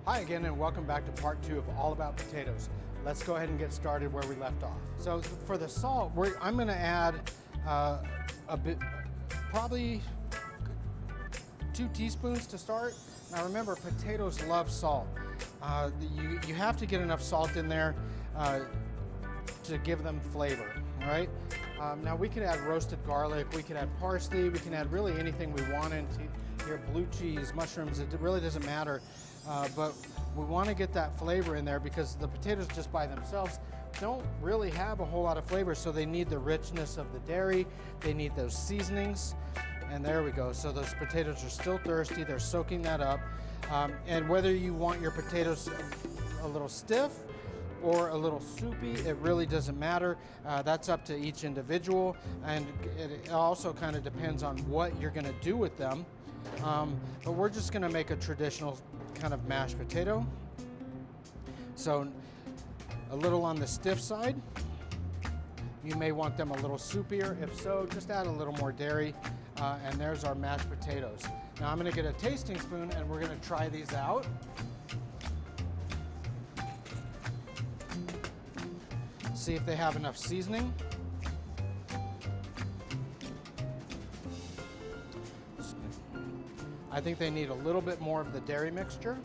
Hi again, and welcome back to part 2 of All About Potatoes. Let's go ahead and get started where we left off. So for the salt, I'm going to add a bit, probably 2 teaspoons to start. Now remember, potatoes love salt. You have to get enough salt in there to give them flavor, all right? Now we could add roasted garlic, we could add parsley, we can add really anything we want into here, blue cheese, mushrooms, it really doesn't matter. But we want to get that flavor in there because the potatoes just by themselves don't really have a whole lot of flavor, so they need the richness of the dairy, they need those seasonings, and there we go. So those potatoes are still thirsty, they're soaking that up. And whether you want your potatoes a little stiff or a little soupy, it really doesn't matter. That's up to each individual, and it also kind of depends on what you're going to do with them. But we're just going to make a traditional kind of mashed potato. So a little on the stiff side. You may want them a little soupier. If so, just add a little more dairy. And there's our mashed potatoes. Now I'm going to get a tasting spoon and we're going to try these out. See if they have enough seasoning. I think they need a little bit more of the dairy mixture.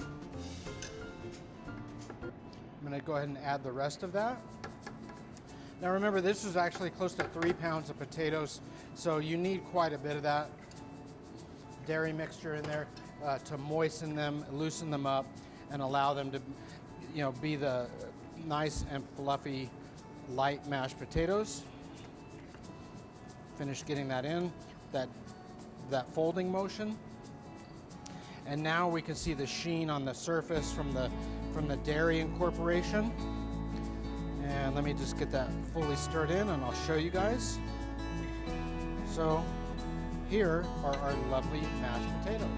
I'm going to go ahead and add the rest of that. Now remember, this is actually close to 3 pounds of potatoes, so you need quite a bit of that dairy mixture in there to moisten them, loosen them up, and allow them to, be the nice and fluffy, light mashed potatoes. Finish getting that in, that folding motion. And now we can see the sheen on the surface from the dairy incorporation. And let me just get that fully stirred in and I'll show you guys. So here are our lovely mashed potatoes.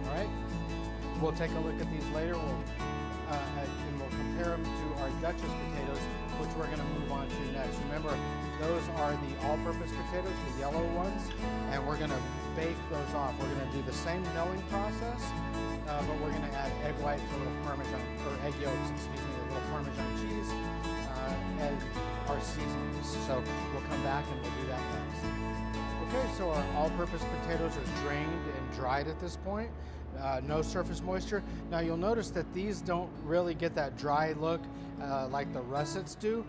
All right, we'll take a look at these later. And we'll compare them to our Duchess potatoes, which we're going to move on to next. Remember, those are the all-purpose potatoes, the yellow ones, and we're going to bake those off. We're going to do the same milling process, but we're going to add egg whites, a little Parmesan, or egg yolks, excuse me, a little Parmesan cheese, and our seasonings. So we'll come back and we'll do that next. Okay, so our all-purpose potatoes are drained and dried at this point. No surface moisture. Now you'll notice that these don't really get that dry look like the russets do.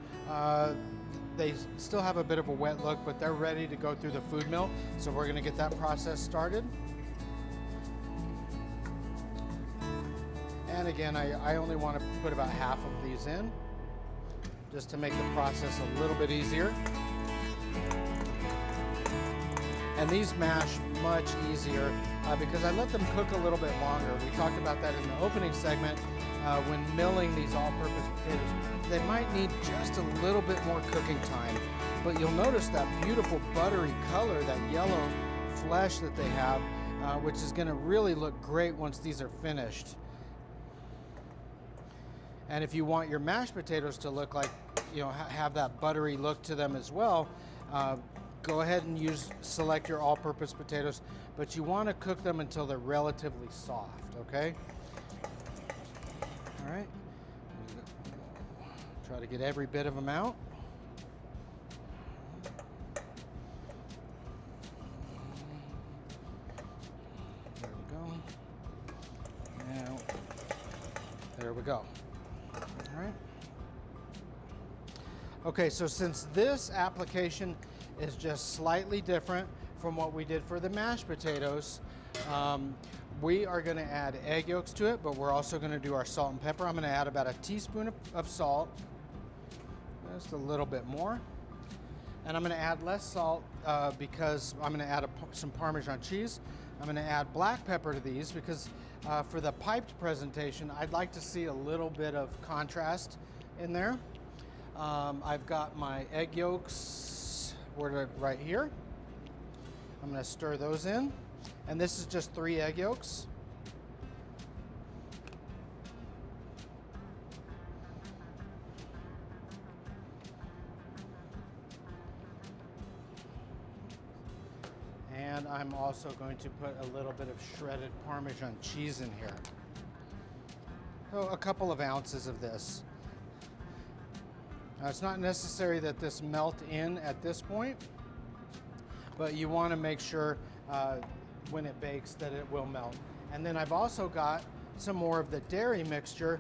They still have a bit of a wet look, but they're ready to go through the food mill. So we're going to get that process started. And again, I only want to put about half of these in, just to make the process a little bit easier. And these mash much easier because I let them cook a little bit longer. We talked about that in the opening segment. When milling these all-purpose potatoes, they might need just a little bit more cooking time. But you'll notice that beautiful buttery color, that yellow flesh that they have, which is going to really look great once these are finished. And if you want your mashed potatoes to look like, have that buttery look to them as well, go ahead and select your all-purpose potatoes, but you want to cook them until they're relatively soft, okay? All right. Try to get every bit of them out. There we go. Now, there we go. All right. Okay, so since this application is just slightly different from what we did for the mashed potatoes, we are going to add egg yolks to it, but we're also going to do our salt and pepper. I'm going to add about a teaspoon of salt, just a little bit more. And I'm going to add less salt because I'm going to add some Parmesan cheese. I'm going to add black pepper to these because for the piped presentation, I'd like to see a little bit of contrast in there. I've got my egg yolks right here. I'm going to stir those in. And this is just 3 egg yolks. And I'm also going to put a little bit of shredded Parmesan cheese in here. So a couple of ounces of this. Now it's not necessary that this melt in at this point, but you want to make sure when it bakes that it will melt. And then I've also got some more of the dairy mixture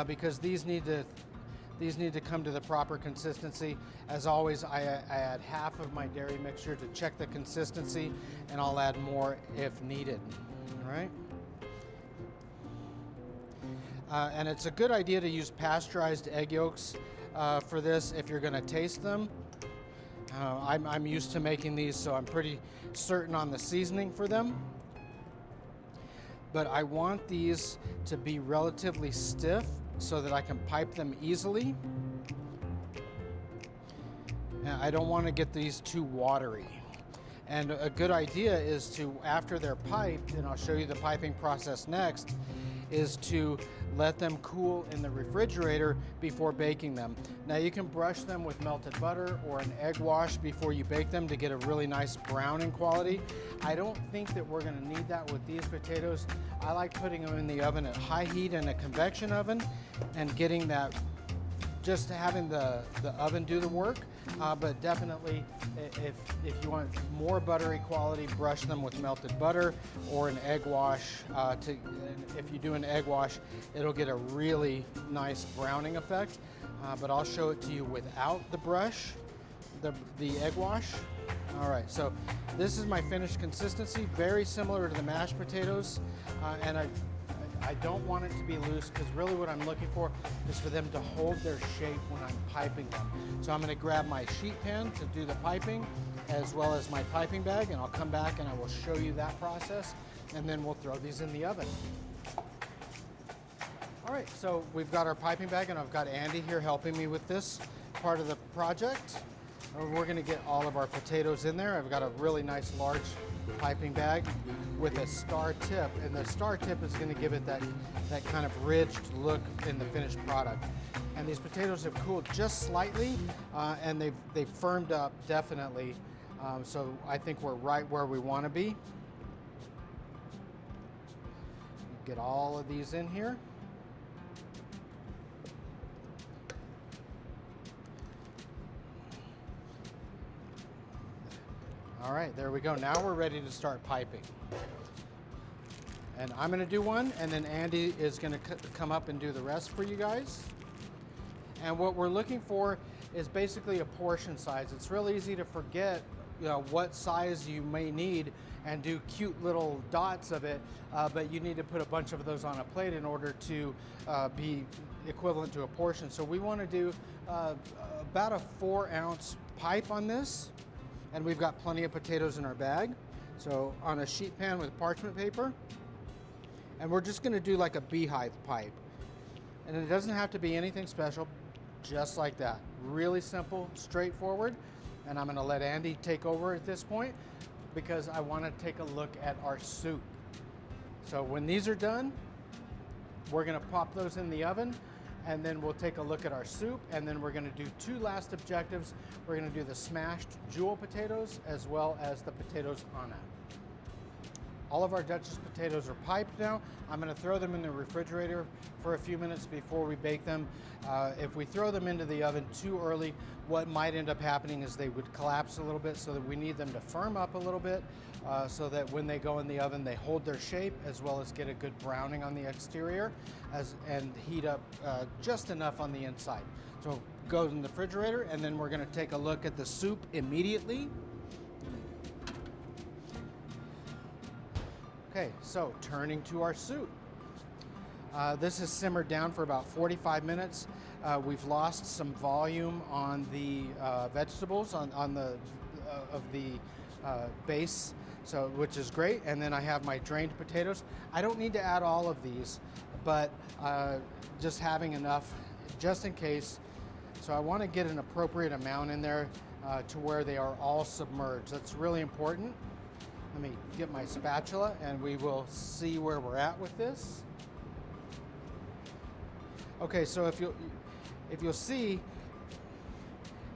because these need to come to the proper consistency. As always, I add half of my dairy mixture to check the consistency, and I'll add more if needed. All right. And it's a good idea to use pasteurized egg yolks for this if you're going to taste them. I'm used to making these, so I'm pretty certain on the seasoning for them. But I want these to be relatively stiff so that I can pipe them easily. And I don't want to get these too watery. And a good idea is to, after they're piped, and I'll show you the piping process next, is to let them cool in the refrigerator before baking them. Now you can brush them with melted butter or an egg wash before you bake them to get a really nice browning quality. I don't think that we're going to need that with these potatoes. I like putting them in the oven at high heat in a convection oven and getting that, just having the oven do the work. But definitely, if you want more buttery quality, brush them with melted butter or an egg wash. If you do an egg wash, it'll get a really nice browning effect. But I'll show it to you without the brush, the egg wash. All right, so this is my finished consistency, very similar to the mashed potatoes, and I don't want it to be loose because really what I'm looking for is for them to hold their shape when I'm piping them. So I'm going to grab my sheet pan to do the piping as well as my piping bag, and I'll come back and I will show you that process, and then we'll throw these in the oven. All right, so we've got our piping bag, and I've got Andy here helping me with this part of the project. We're going to get all of our potatoes in there. I've got a really nice large piping bag with a star tip, and the star tip is going to give it that kind of ridged look in the finished product. And these potatoes have cooled just slightly, and they've firmed up definitely. So I think we're right where we want to be. Get all of these in here. All right, there we go. Now we're ready to start piping. And I'm going to do one, and then Andy is going to come up and do the rest for you guys. And what we're looking for is basically a portion size. It's real easy to forget, what size you may need and do cute little dots of it, but you need to put a bunch of those on a plate in order to be equivalent to a portion. So we want to do about a 4-ounce pipe on this. And we've got plenty of potatoes in our bag. So on a sheet pan with parchment paper. And we're just gonna do like a beehive pipe. And it doesn't have to be anything special, just like that. Really simple, straightforward. And I'm gonna let Andy take over at this point because I wanna take a look at our soup. So when these are done, we're gonna pop those in the oven, and then we'll take a look at our soup, and then we're gonna do 2 last objectives. We're gonna do the smashed jewel potatoes as well as the potatoes Anna. All of our Duchess potatoes are piped now. I'm gonna throw them in the refrigerator for a few minutes before we bake them. If we throw them into the oven too early, what might end up happening is they would collapse a little bit, so that we need them to firm up a little bit so that when they go in the oven, they hold their shape as well as get a good browning on the exterior and heat up just enough on the inside. So go in the refrigerator, and then we're gonna take a look at the soup immediately. Okay, so turning to our soup. This has simmered down for about 45 minutes. We've lost some volume on the vegetables on the base, so which is great. And then I have my drained potatoes. I don't need to add all of these, but just having enough just in case. So I want to get an appropriate amount in there to where they are all submerged. That's really important. Let me get my spatula and we will see where we're at with this. Okay, so if you'll see,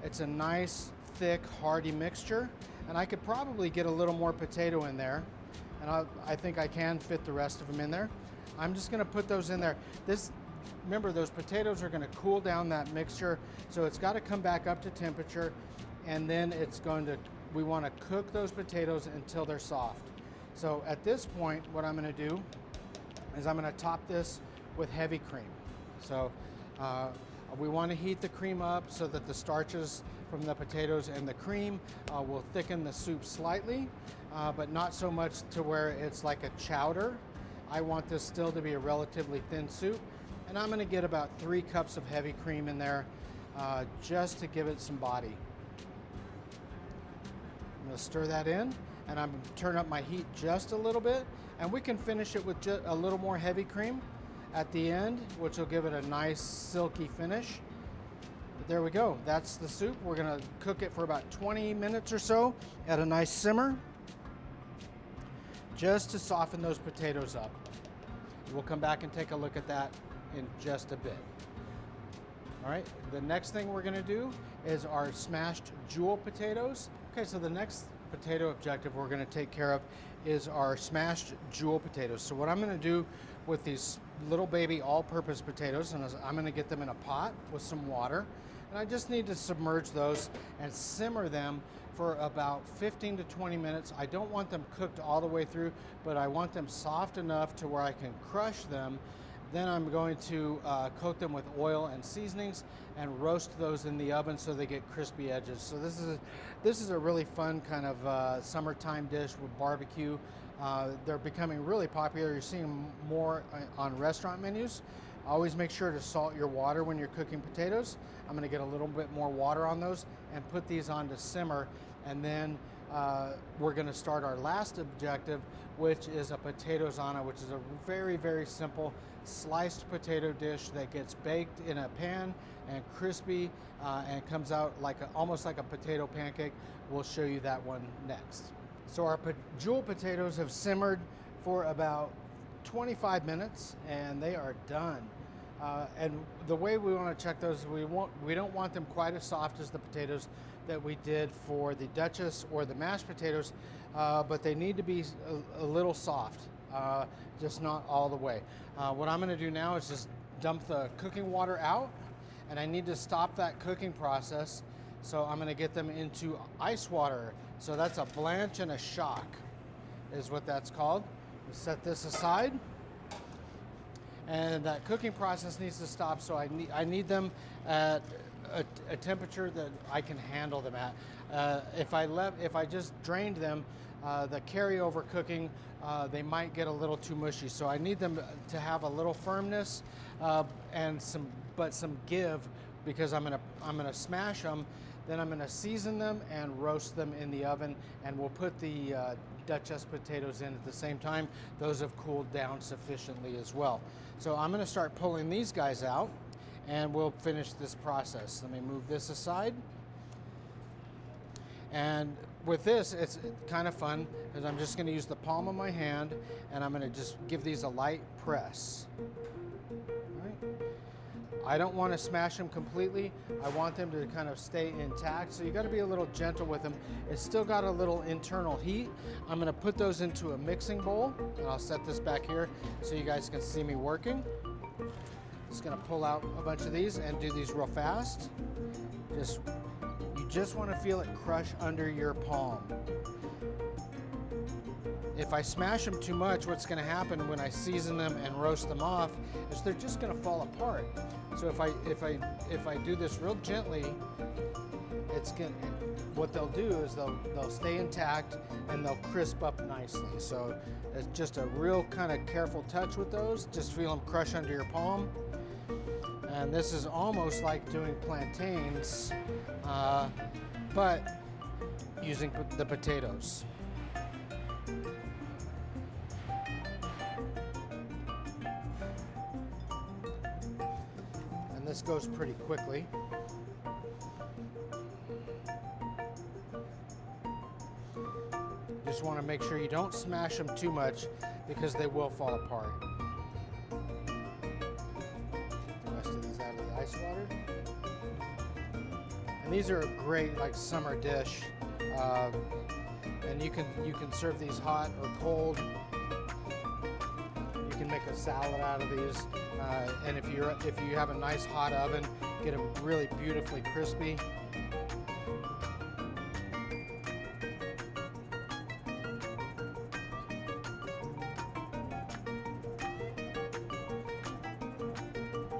it's a nice, thick, hearty mixture, and I could probably get a little more potato in there, and I think I can fit the rest of them in there. I'm just gonna put those in there. remember those potatoes are going to cool down that mixture, so it's got to come back up to temperature, and then we want to cook those potatoes until they're soft. So at this point, what I'm going to do is I'm going to top this with heavy cream. So we want to heat the cream up so that the starches from the potatoes and the cream will thicken the soup slightly, but not so much to where it's like a chowder. I want this still to be a relatively thin soup, and I'm going to get about 3 cups of heavy cream in there just to give it some body. I'm going to stir that in, and I'm going to turn up my heat just a little bit, and we can finish it with just a little more heavy cream at the end, which will give it a nice silky finish. But there we go. That's the soup. We're going to cook it for about 20 minutes or so at a nice simmer, just to soften those potatoes up. We'll come back and take a look at that in just a bit. All right, the next thing we're going to do is our smashed jewel potatoes. Okay, so the next potato objective we're going to take care of is our smashed jewel potatoes. So what I'm going to do with these little baby all-purpose potatoes, and I'm going to get them in a pot with some water, and I just need to submerge those and simmer them for about 15 to 20 minutes. I don't want them cooked all the way through, but I want them soft enough to where I can crush them. Then I'm going to coat them with oil and seasonings and roast those in the oven so they get crispy edges. So this is a really fun kind of summertime dish with barbecue. They're becoming really popular. You're seeing them more on restaurant menus. Always make sure to salt your water when you're cooking potatoes. I'm going to get a little bit more water on those and put these on to simmer, and then we're going to start our last objective, which is a potatosana, which is a very, very simple sliced potato dish that gets baked in a pan and crispy and comes out like almost like a potato pancake. We'll show you that one next. So our jewel potatoes have simmered for about 25 minutes and they are done. And the way we want to check those, we don't want them quite as soft as the potatoes that we did for the Duchess or the mashed potatoes, but they need to be a little soft, just not all the way. What I'm going to do now is just dump the cooking water out, and I need to stop that cooking process, so I'm going to get them into ice water. So that's a blanch and a shock is what that's called. We set this aside, and that cooking process needs to stop, so I need them at a temperature that I can handle them at. If I just drained them, the carryover cooking, they might get a little too mushy. So I need them to have a little firmness and some give, because I'm gonna smash them. Then I'm gonna season them and roast them in the oven, and we'll put the Duchess potatoes in at the same time. Those have cooled down sufficiently as well. So I'm gonna start pulling these guys out, and we'll finish this process. Let me move this aside. And with this, it's kind of fun, because I'm just gonna use the palm of my hand, and I'm gonna just give these a light press. All right. I don't want to smash them completely. I want them to kind of stay intact, so you got to be a little gentle with them. It's still got a little internal heat. I'm going to put those into a mixing bowl, and I'll set this back here so you guys can see me working. Just going to pull out a bunch of these and do these real fast. You just want to feel it crush under your palm. If I smash them too much, what's going to happen when I season them and roast them off is they're just going to fall apart. So if I do this real gently, what they'll do is they'll stay intact and they'll crisp up nicely. So it's just a real kind of careful touch with those. Just feel them crush under your palm. And this is almost like doing plantains, but using the potatoes. This goes pretty quickly. Just want to make sure you don't smash them too much, because they will fall apart. The rest of these out of the ice water. And these are a great summer dish. And you can serve these hot or cold. You can make a salad out of these. And if you have a nice hot oven, get them really beautifully crispy.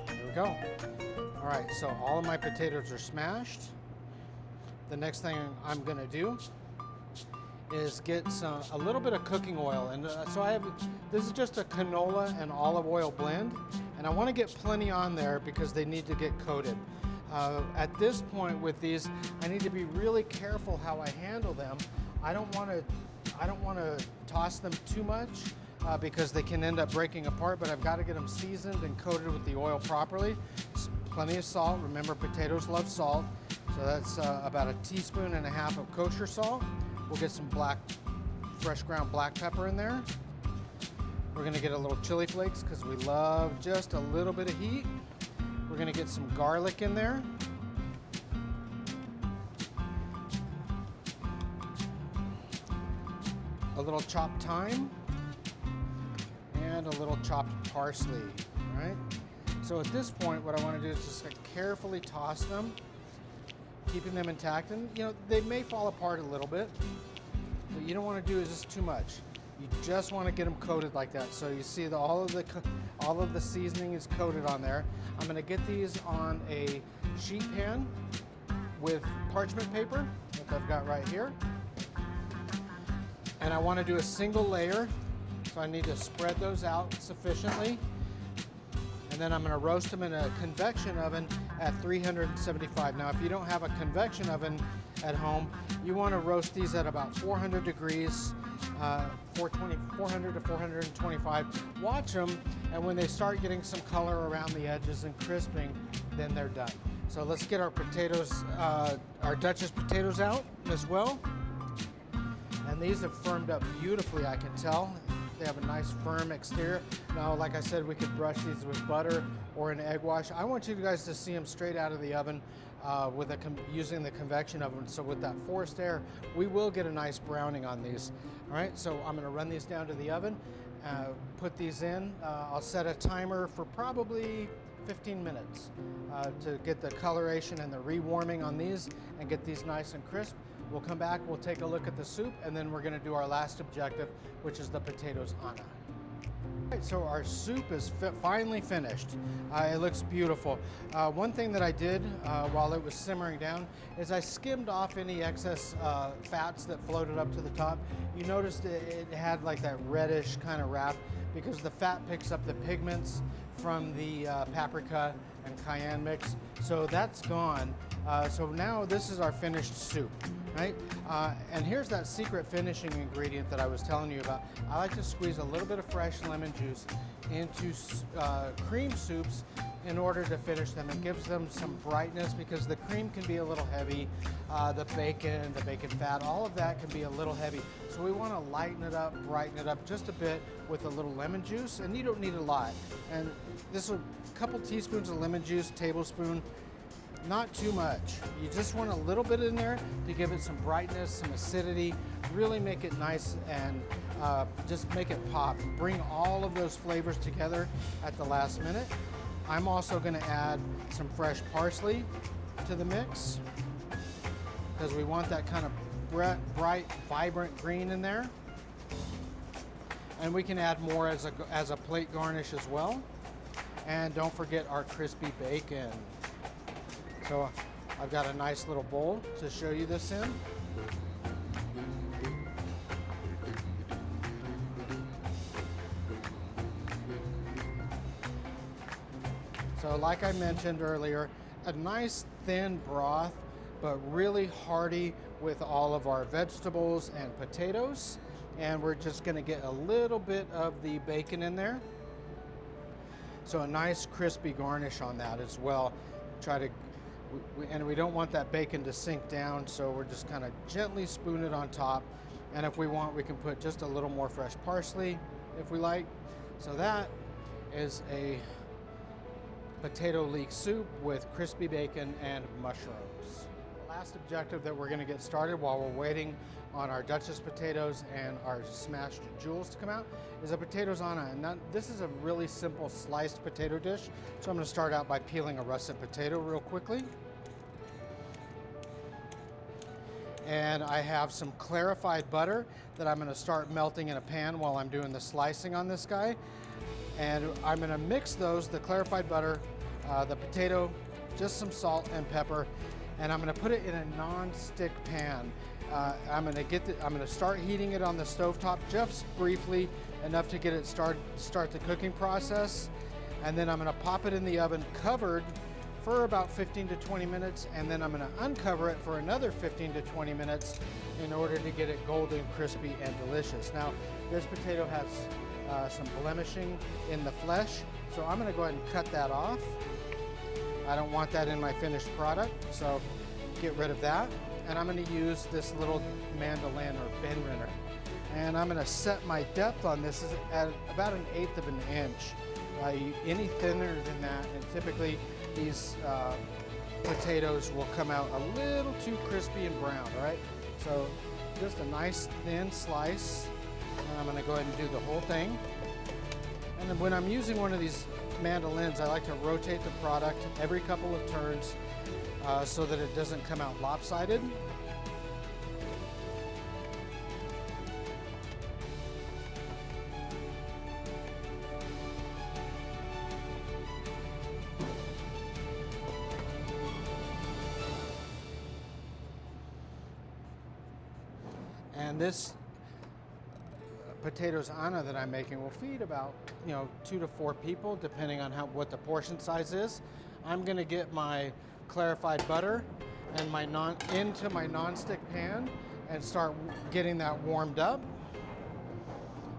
There we go. All right, so all of my potatoes are smashed. The next thing I'm gonna do is get a little bit of cooking oil. And so this is just a canola and olive oil blend. And I wanna get plenty on there because they need to get coated. At this point with these, I need to be really careful how I handle them. I don't wanna toss them too much because they can end up breaking apart, but I've gotta get them seasoned and coated with the oil properly. Plenty of salt. Remember, potatoes love salt. So that's about 1.5 teaspoons of kosher salt. We'll get some fresh ground black pepper in there. We're gonna get a little chili flakes because we love just a little bit of heat. We're gonna get some garlic in there. A little chopped thyme and a little chopped parsley, all right? So at this point, what I wanna do is just carefully toss them, keeping them intact. And they may fall apart a little bit. What you don't want to do is just too much. You just want to get them coated like that. So you see all of the seasoning is coated on there. I'm going to get these on a sheet pan with parchment paper, like I've got right here. And I want to do a single layer, so I need to spread those out sufficiently. And then I'm going to roast them in a convection oven at 375. Now, if you don't have a convection oven at home, you want to roast these at about 400 degrees, 400 to 425. Watch them, and when they start getting some color around the edges and crisping, then they're done. So let's get our potatoes, our Duchess potatoes out as well. And these have firmed up beautifully, I can tell. They have a nice firm exterior. Now, like I said, we could brush these with butter or an egg wash. I want you guys to see them straight out of the oven using the convection oven. So with that forced air, we will get a nice browning on these. All right, so I'm gonna run these down to the oven, put these in. I'll set a timer for probably 15 minutes to get the coloration and the rewarming on these and get these nice and crisp. We'll come back, we'll take a look at the soup, and then we're gonna do our last objective, which is the potatoes Anna. All right, so our soup is finally finished. It looks beautiful. One thing that I did while it was simmering down is I skimmed off any excess fats that floated up to the top. You noticed it had like that reddish kind of wrap because the fat picks up the pigments from the paprika and cayenne mix. So that's gone. So now this is our finished soup, right? And here's that secret finishing ingredient that I was telling you about. I like to squeeze a little bit of fresh lemon juice into cream soups in order to finish them. It gives them some brightness because the cream can be a little heavy. The bacon fat, all of that can be a little heavy. So we want to lighten it up, brighten it up just a bit with a little lemon juice, and you don't need a lot. And this will, a couple teaspoons of lemon juice, tablespoon, not too much. You just want a little bit in there to give it some brightness, some acidity, really make it nice and just make it pop. Bring all of those flavors together at the last minute. I'm also gonna add some fresh parsley to the mix because we want that kind of bright, vibrant green in there. And we can add more as a plate garnish as well. And don't forget our crispy bacon. So I've got a nice little bowl to show you this in. So like I mentioned earlier, a nice thin broth, but really hearty with all of our vegetables and potatoes. And we're just gonna get a little bit of the bacon in there. So a nice crispy garnish on that as well. And we don't want that bacon to sink down, so we're just kind of gently spoon it on top. And if we want, we can put just a little more fresh parsley if we like. So that is a potato leek soup with crispy bacon and mushrooms. last objective that we're going to get started while we're waiting on our Duchess potatoes and our smashed jewels to come out is a potatoes-ana. And this is a really simple sliced potato dish. So I'm going to start out by peeling a russet potato real quickly. And I have some clarified butter that I'm going to start melting in a pan while I'm doing the slicing on this guy. And I'm going to mix those, the clarified butter, the potato, just some salt and pepper, and I'm going to put it in a non-stick pan. I'm going to start heating it on the stovetop just briefly, enough to get it start the cooking process, and then I'm going to pop it in the oven covered for about 15 to 20 minutes, and then I'm going to uncover it for another 15 to 20 minutes in order to get it golden, crispy, and delicious. Now, this potato has some blemishing in the flesh, so I'm going to go ahead and cut that off. I don't want that in my finished product, so get rid of that. And I'm going to use this little mandolin or bend rinner. And I'm going to set my depth on this at about 1/8 of an inch. Any thinner than that, and typically these potatoes will come out a little too crispy and brown, all right? So just a nice thin slice. And I'm going to go ahead and do the whole thing. And then when I'm using one of these mandolins, I like to rotate the product every couple of turns so that it doesn't come out lopsided. And this potatoes ana that I'm making will feed about 2 to 4 people, depending on what the portion size is. I'm going to get my clarified butter and into my non-stick pan and start getting that warmed up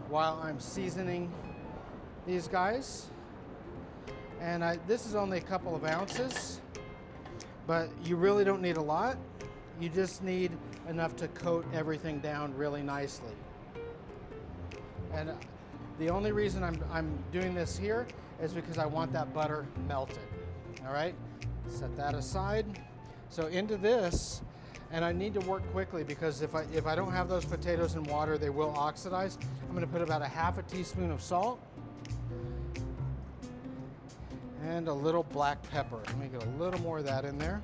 while I'm seasoning these guys. And this is only a couple of ounces, but you really don't need a lot. You just need enough to coat everything down really nicely. And the only reason I'm doing this here is because I want that butter melted. All right, set that aside. So into this, and I need to work quickly because if I don't have those potatoes in water, they will oxidize. I'm going to put about 1/2 teaspoon of salt and a little black pepper. Let me get a little more of that in there.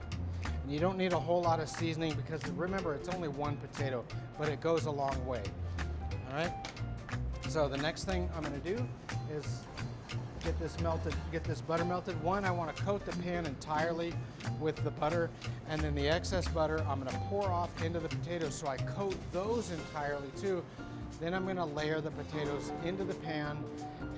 And you don't need a whole lot of seasoning because remember, it's only one potato, but it goes a long way. All right. So the next thing I'm going to do is get this butter melted. One, I want to coat the pan entirely with the butter, and then the excess butter I'm going to pour off into the potatoes so I coat those entirely too. Then I'm going to layer the potatoes into the pan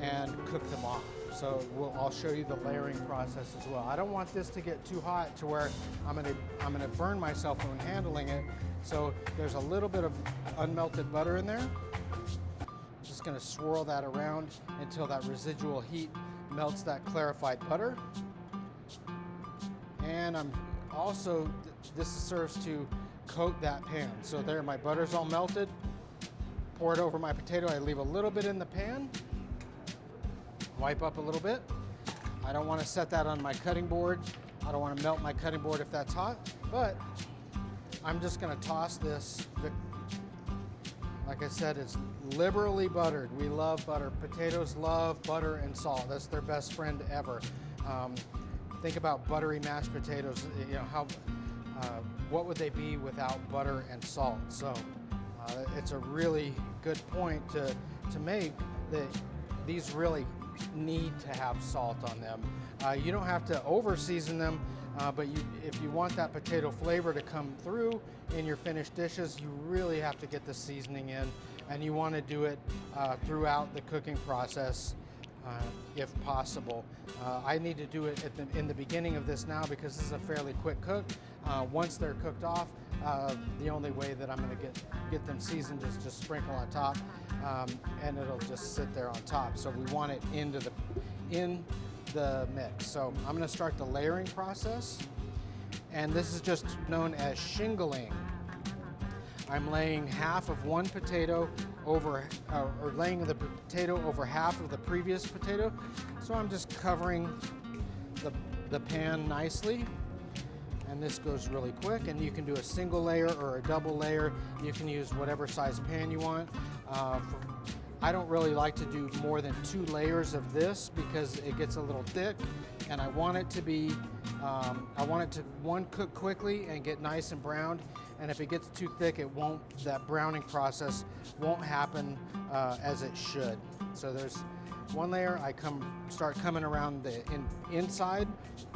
and cook them off. So I'll show you the layering process as well. I don't want this to get too hot to where I'm going to burn myself when handling it. So there's a little bit of unmelted butter in there. Just going to swirl that around until that residual heat melts that clarified butter. And this serves to coat that pan. So there, my butter's all melted. Pour it over my potato. I leave a little bit in the pan. Wipe up a little bit. I don't want to set that on my cutting board. I don't want to melt my cutting board if that's hot, but I'm just going to toss this. Like I said, it's liberally buttered. We love butter. Potatoes love butter and salt. That's their best friend ever. Think about buttery mashed potatoes. What would they be without butter and salt? So it's a really good point to make that these really need to have salt on them. You don't have to over season them, but if you want that potato flavor to come through in your finished dishes, you really have to get the seasoning in, and you want to do it throughout the cooking process if possible. I need to do it in the beginning of this now because this is a fairly quick cook. Once they're cooked off, the only way that I'm going to get them seasoned is just sprinkle on top, and it'll just sit there on top. So we want it in the mix. So I'm going to start the layering process, and this is just known as shingling. I'm laying half of one potato over, or laying the potato over half of the previous potato. So I'm just covering the pan nicely. And this goes really quick, and you can do a single layer or a double layer. You can use whatever size pan you want. I don't really like to do more than 2 layers of this because it gets a little thick, and I want it to be, I want it to, one, cook quickly and get nice and browned, and if it gets too thick, it won't, that browning process won't happen as it should. So there's one layer. I start coming around the inside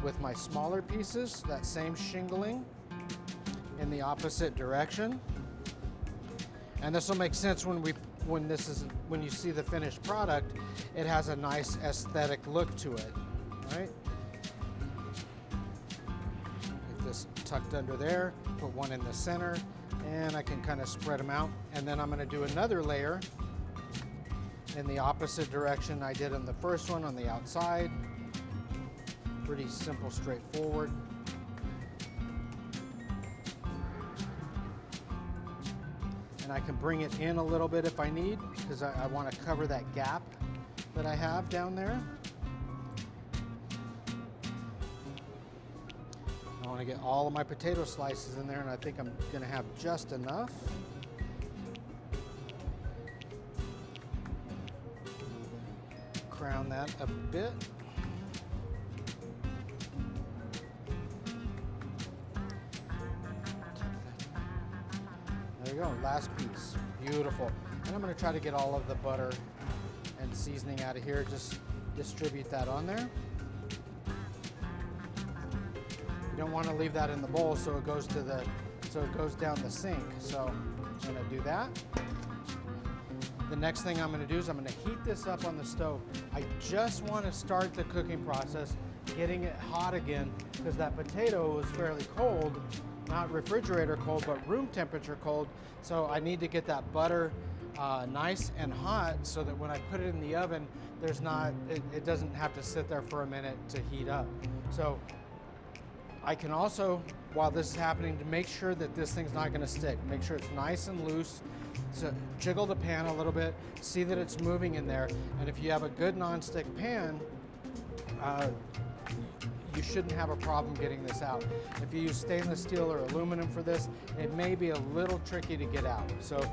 with my smaller pieces, that same shingling in the opposite direction. And this will make sense when you see the finished product. It has a nice aesthetic look to it, right? Get this tucked under there, put one in the center, and I can kind of spread them out. And then I'm going to do another layer in the opposite direction I did on the first one on the outside. Pretty simple, straightforward. And I can bring it in a little bit if I need, because I want to cover that gap that I have down there. I want to get all of my potato slices in there, and I think I'm going to have just enough. Crown that a bit. There you go, last piece. Beautiful. And I'm going to try to get all of the butter and seasoning out of here. Just distribute that on there. You don't want to leave that in the bowl so it goes down the sink. So I'm going to do that. The next thing I'm going to do is I'm going to heat this up on the stove. I just want to start the cooking process, getting it hot again, because that potato is fairly cold, not refrigerator cold, but room temperature cold. So I need to get that butter nice and hot so that when I put it in the oven, it doesn't have to sit there for a minute to heat up. So I can also, while this is happening, to make sure that this thing's not going to stick, make sure it's nice and loose. So jiggle the pan a little bit, see that it's moving in there. And if you have a good nonstick pan, you shouldn't have a problem getting this out. If you use stainless steel or aluminum for this, it may be a little tricky to get out. So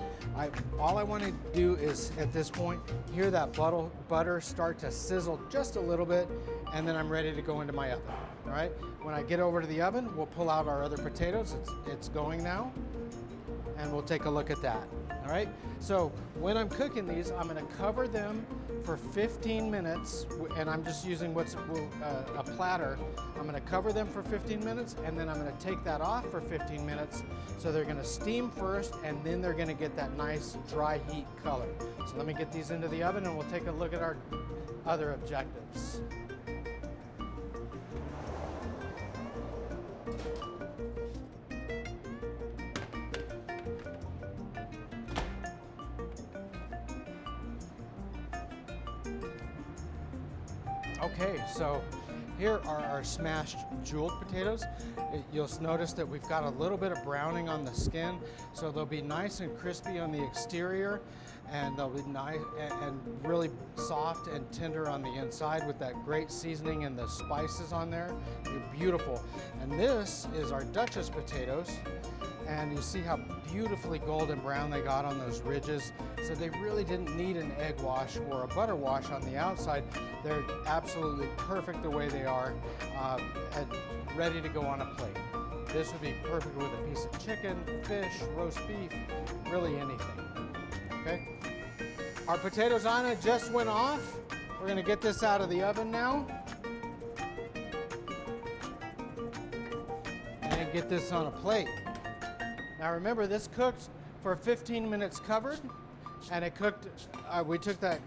all I want to do is, at this point, hear that butter start to sizzle just a little bit, and then I'm ready to go into my oven. All right, when I get over to the oven, we'll pull out our other potatoes. It's going now, and we'll take a look at that. All right, so when I'm cooking these, I'm going to cover them for 15 minutes, and I'm just using a platter. I'm going to cover them for 15 minutes, and then I'm going to take that off for 15 minutes. So they're going to steam first, and then they're going to get that nice dry heat color. So let me get these into the oven, and we'll take a look at our other objectives. Okay, so here are our smashed jeweled potatoes. You'll notice that we've got a little bit of browning on the skin, so they'll be nice and crispy on the exterior, and they'll be nice and really soft and tender on the inside with that great seasoning and the spices on there. They're beautiful. And this is our Duchess potatoes. And you see how beautifully golden brown they got on those ridges. So they really didn't need an egg wash or a butter wash on the outside. They're absolutely perfect the way they are, and ready to go on a plate. This would be perfect with a piece of chicken, fish, roast beef, really anything. Okay? Our potatoes on it just went off. We're gonna get this out of the oven now. And get this on a plate. Now remember, this cooked for 15 minutes covered, and it cooked, we took that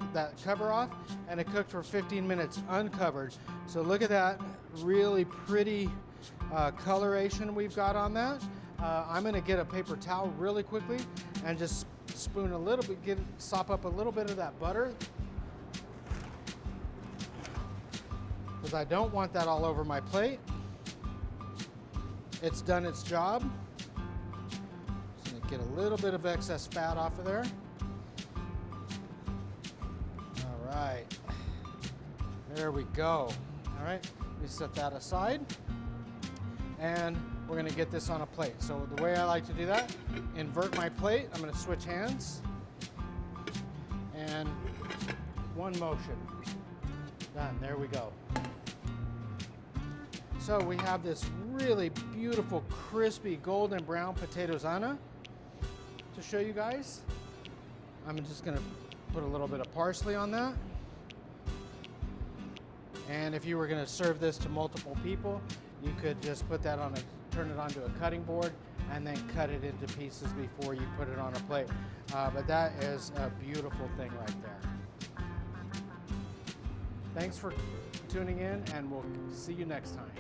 cover off, and it cooked for 15 minutes uncovered. So look at that really pretty coloration we've got on that. I'm gonna get a paper towel really quickly and just spoon a little bit, sop up a little bit of that butter, because I don't want that all over my plate. It's done its job. Get a little bit of excess fat off of there. All right, there we go. All right, we set that aside, and we're gonna get this on a plate. So the way I like to do that, invert my plate. I'm gonna switch hands. And one motion. Done, there we go. So we have this really beautiful, crispy, golden brown potatoes-ana to show you guys. I'm just gonna put a little bit of parsley on that. And if you were gonna serve this to multiple people, you could just put that on turn it onto a cutting board and then cut it into pieces before you put it on a plate. But that is a beautiful thing right there. Thanks for tuning in, and we'll see you next time.